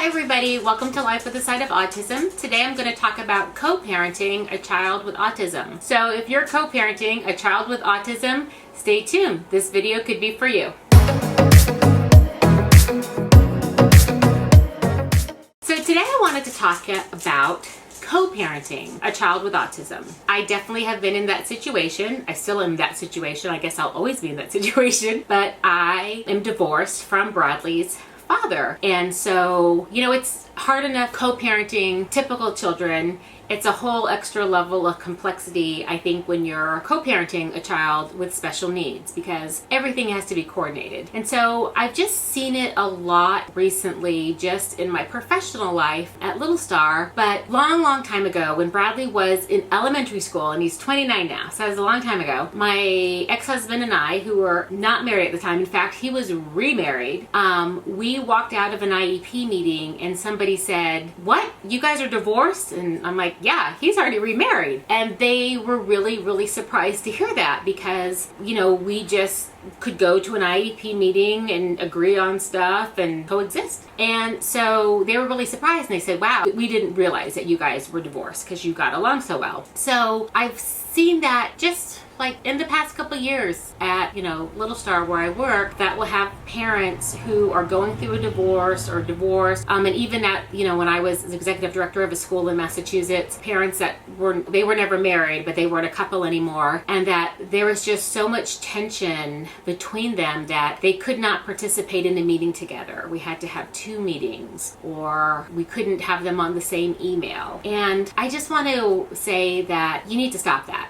Hi everybody, welcome to Life with a Side of Autism. Today I'm going to talk about co-parenting a child with autism. So if you're co-parenting a child with autism, stay tuned. This video could be for you. So today I wanted to talk about co-parenting a child with autism. I definitely have been in that situation. I still am in that situation. I guess I'll always be in that situation. But I am divorced from Bradley's father. And so, it's hard enough co-parenting typical children. It's a whole extra level of complexity, I think, when you're co-parenting a child with special needs, because everything has to be coordinated. And so I've just seen it a lot recently, just in my professional life at Little Star. But long time ago, when Bradley was in elementary school, and he's 29 now, so that was a long time ago, my ex-husband and I, who were not married at the time, in fact, he was remarried, we walked out of an IEP meeting and somebody said, "What? You guys are divorced?" And I'm like, yeah, he's already remarried. And they were really surprised to hear that, because, we just could go to an IEP meeting and agree on stuff and coexist. And so they were really surprised, and they said, wow, we didn't realize that you guys were divorced because you got along so well. So I've seen that just like in the past couple years at, Little Star where I work, that will have parents who are going through a divorce or divorced. And even at, when I was executive director of a school in Massachusetts, parents that were never married, but they weren't a couple anymore. And that there was just so much tension between them that they could not participate in a meeting together. We had to have 2 meetings, or we couldn't have them on the same email. And I just want to say that you need to stop that.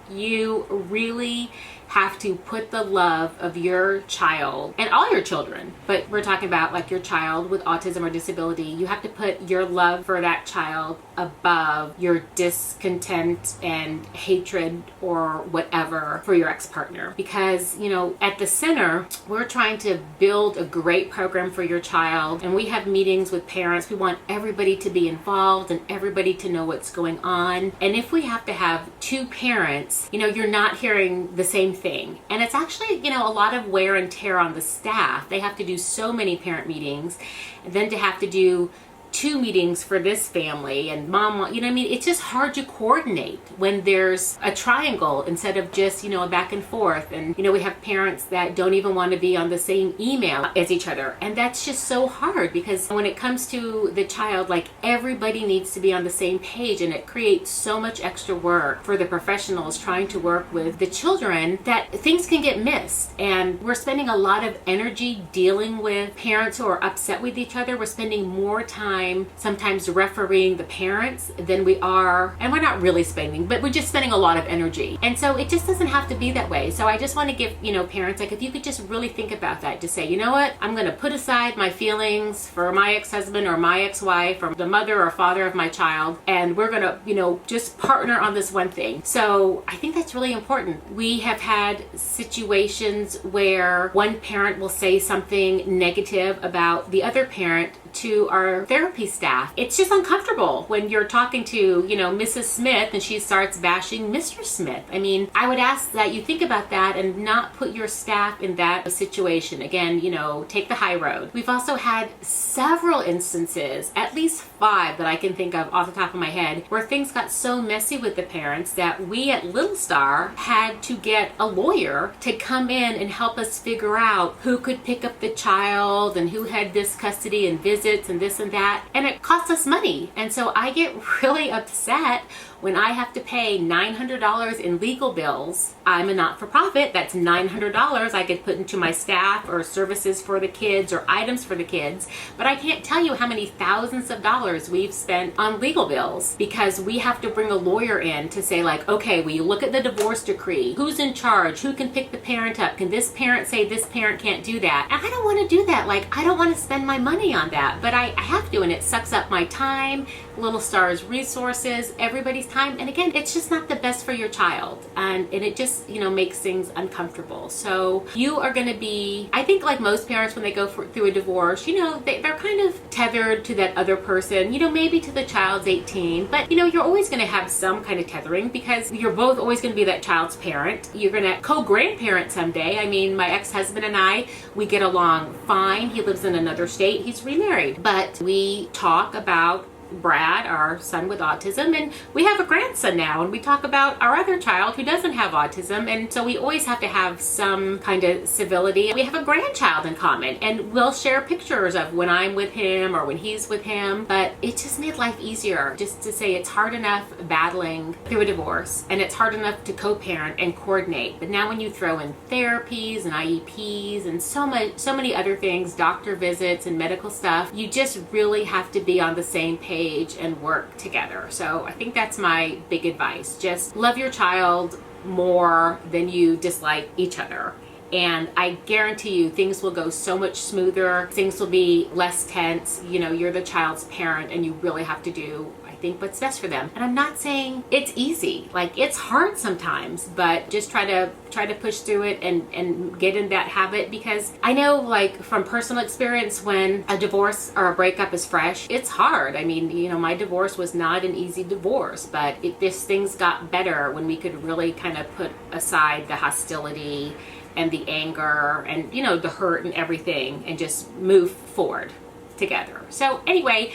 You really have to put the love of your child, and all your children, but we're talking about like your child with autism or disability, you have to put your love for that child above your discontent and hatred or whatever for your ex-partner. Because, at the center, we're trying to build a great program for your child, and we have meetings with parents. We want everybody to be involved and everybody to know what's going on. And if we have to have 2 parents, you're not hearing the same thing. And it's actually, a lot of wear and tear on the staff. They have to do so many parent meetings, and then to have to do 2 meetings for this family, and mom, it's just hard to coordinate when there's a triangle instead of just, a back and forth. And, we have parents that don't even want to be on the same email as each other. And that's just so hard, because when it comes to the child, like, everybody needs to be on the same page, and it creates so much extra work for the professionals trying to work with the children that things can get missed. And we're spending a lot of energy dealing with parents who are upset with each other. We're spending more time sometimes refereeing the parents than we are, and we're not really spending, but we're just spending a lot of energy. And so it just doesn't have to be that way. So I just want to give, parents, like, if you could just really think about that, just say, you know what, I'm going to put aside my feelings for my ex-husband or my ex-wife or the mother or father of my child, and we're going to, just partner on this one thing. So I think that's really important. We have had situations where one parent will say something negative about the other parent to our therapy staff. It's just uncomfortable when you're talking to, Mrs. Smith, and she starts bashing Mr. Smith. I mean, I would ask that you think about that and not put your staff in that situation. Again, take the high road. We've also had several instances, at least 5 that I can think of off the top of my head, where things got so messy with the parents that we at Little Star had to get a lawyer to come in and help us figure out who could pick up the child and who had this custody and visits and this and that. And it costs us money. And so I get really upset when I have to pay $900 in legal bills. I'm a not-for-profit. That's $900 I could put into my staff or services for the kids or items for the kids. But I can't tell you how many thousands of dollars we've spent on legal bills, because we have to bring a lawyer in to say, like, okay, will you look at the divorce decree? Who's in charge? Who can pick the parent up? Can this parent say this parent can't do that? And I don't want to do that. Like, I don't want to spend my money on that, but I have to, and it sucks up my time, little star's resources, everybody's time. And again, it's just not the best for your child. And it just, makes things uncomfortable. So you are going to be, I think like most parents, when they go through a divorce, they're kind of tethered to that other person, maybe to the child's 18, but you're always going to have some kind of tethering because you're both always going to be that child's parent. You're going to co-grandparent someday. I mean, my ex-husband and I, we get along fine. He lives in another state. He's remarried, but we talk about Brad, our son with autism, and we have a grandson now, and we talk about our other child who doesn't have autism, and so we always have to have some kind of civility. We have a grandchild in common, and we'll share pictures of when I'm with him or when he's with him, but it just made life easier just to say it's hard enough battling through a divorce, and it's hard enough to co-parent and coordinate, but now when you throw in therapies and IEPs and so many other things, doctor visits and medical stuff, you just really have to be on the same page and work together. So I think that's my big advice. Just love your child more than you dislike each other. And I guarantee you things will go so much smoother. Things will be less tense. You're the child's parent and you really have to do, I think, what's best for them. And I'm not saying it's easy. Like, it's hard sometimes, but just try to push through it and get in that habit, because I know, like, from personal experience, when a divorce or a breakup is fresh, it's hard. I mean, my divorce was not an easy divorce, but things got better when we could really kind of put aside the hostility and the anger and, the hurt and everything, and just move forward together. So anyway,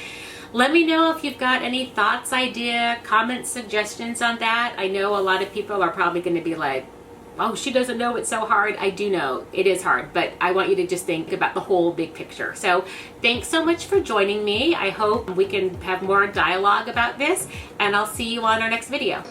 let me know if you've got any thoughts, comments, suggestions on that. I know a lot of people are probably going to be like, oh, she doesn't know it's so hard. I do know it is hard, but I want you to just think about the whole big picture. So thanks so much for joining me. I hope we can have more dialogue about this, and I'll see you on our next video.